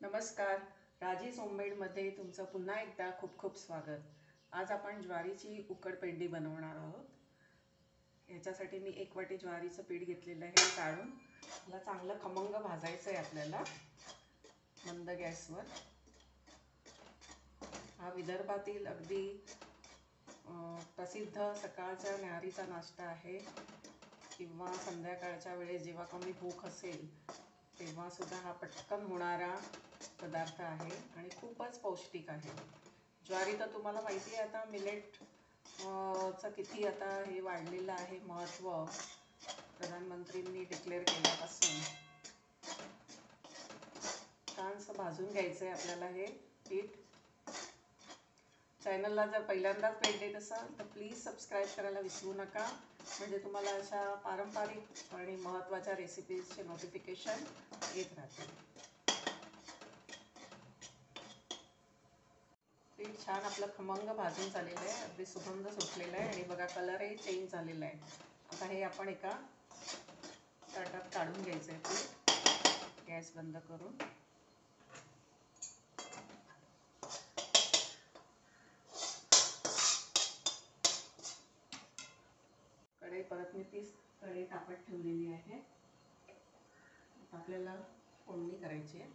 नमस्कार. राजेश होममेडमध्ये तुमचं पुन्हा एकदा खूप खूप स्वागत. आज आपण ज्वारीची उकडपेंडी बनवणार आहोत. याच्यासाठी मी 1 वाटी ज्वारीचं पीठ घेतलेलं आहे. काढून याला चांगलं खमंग भाजायचं आहे आपल्याला मंद गॅसवर. हा विदर्भातील अगदी प्रसिद्ध सकाळच्या न्याहारीचा नाश्ता आहे किंवा संध्याकाळच्या वेळेस जेव्हा कमी भूक असेल तेव्हा सुद्धा हा पटकन होणारा पदार्थ आहे आणि खूपच पौष्टिक आहे. ज्वारी तर तुम्हाला माहिती आहे आता मिलेट चं किती आता हे वाढलेलं आहे महत्त्व प्रधानमंत्रींनी डिक्लेअर केल्यापासून. छानसं भाजून घ्यायचं आहे आपल्याला हे पीठ. चॅनलला जर पहिल्यांदाच भेट देत असाल तर प्लीज सबस्क्राईब करायला विसरू नका, म्हणजे तुम्हाला अशा पारंपरिक आणि महत्त्वाच्या रेसिपीजचे नोटिफिकेशन येत राहतील. पीठ छान आपलं खमंग भाजून झालेलं आहे, अगदी सुगंध सुटलेला आहे आणि बघा कलरही चेंज झालेला आहे. आता हे आपण एका ताटात काढून घ्यायचं आहे पीठ, गॅस बंद करून. कढई परत मी तीच कढई तापत ठेवलेली आहे. आपल्याला फोडणी करायची आहे.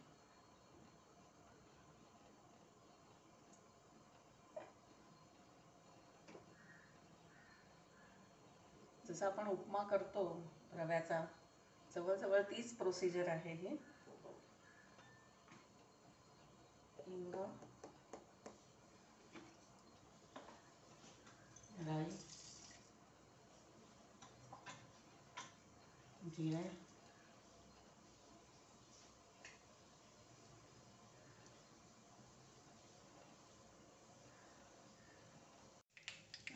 जसं आपण उपमा करतो रव्याचा, जवळजवळ तीच प्रोसिजर आहे ही. हिंग, राई, जिरे,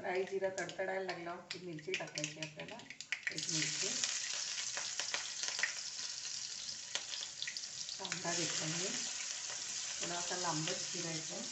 राई जिरा तडतडायला लागला की मिरची टाकायची आपल्याला. 1 मिरची, कांदा घेतला मी थोडासा लांबच चिरायचा.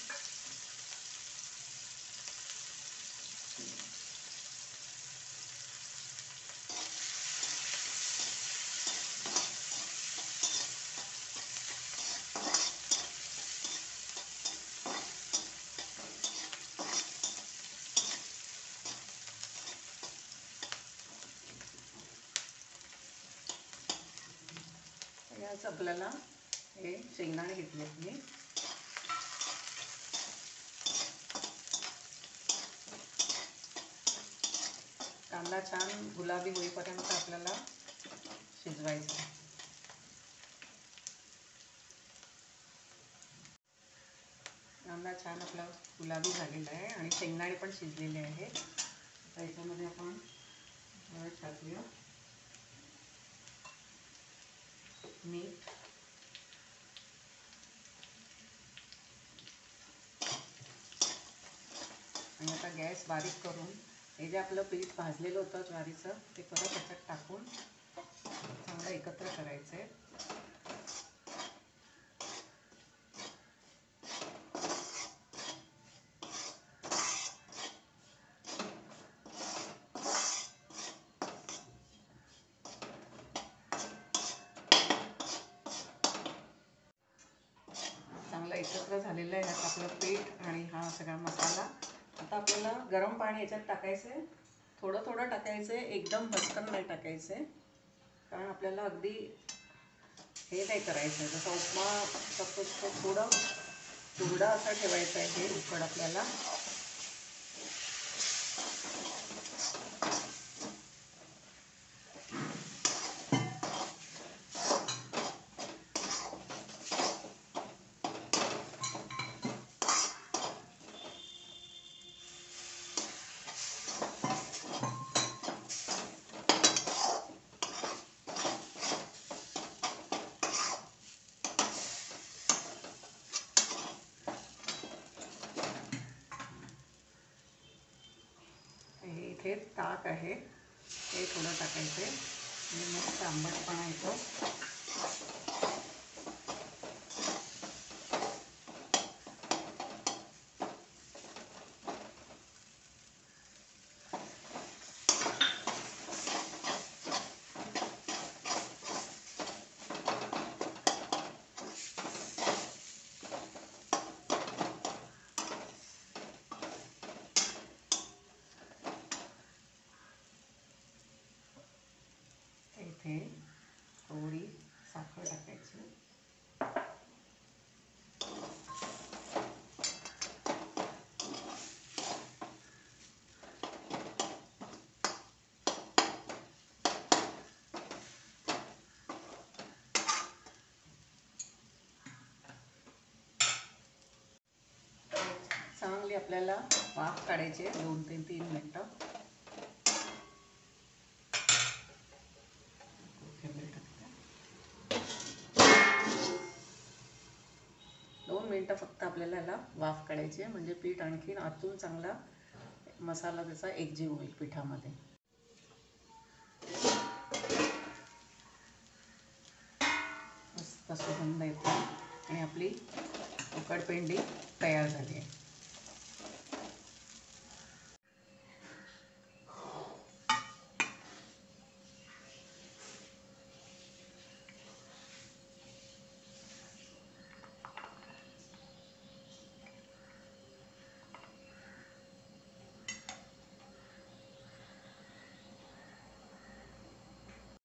याच आपल्याला हे शेंगदाणे घेतले मी. कांदा छान गुलाबी होईपर्यंत आपल्याला शिजवायचा. कांदा छान आपला गुलाबी झालेला आहे आणि शेंगदाणे पण शिजलेले आहेत. आता याच्यामध्ये आपण हळद टाकूया, मीठ, आणि आता गॅस बारीक करून हे जे आपलं पीठ भाजलेलं होतं ज्वारीचं ते परत त्याच्यात टाकून चांगलं एकत्र करायचं आहे. चांगलं एकत्र झालेलं आहे ह्यात आपलं पीठ आणि हा सगळा मसाला. आता आपल्याला गरम पाणी याच्यात टाकायचं आहे. थोडं थोडं टाकायचं आहे, एकदम भटकन नाही टाकायचं आहे, कारण आपल्याला अगदी हे नाही करायचं आहे. जसं उपमा करतो तो थोडं कोरडा असं ठेवायचं आहे हे उकड आपल्याला. इथे ताक आहे, ते थोडं टाकायचं आहे आणि मस्त आंबटपणा येतो. आपल्याला वाफ काढायची आहे 2 ते 3 मिनटं. दोन मिनटं फक्त आपल्याला याला वाफ काढायची आहे, म्हणजे पीठ आणखीन आतून चांगला मसाला त्याचा एकजीव होईल पिठामध्ये. मस्त सुगंध येतो आणि आपली उकडपेंडी तयार झाली आहे.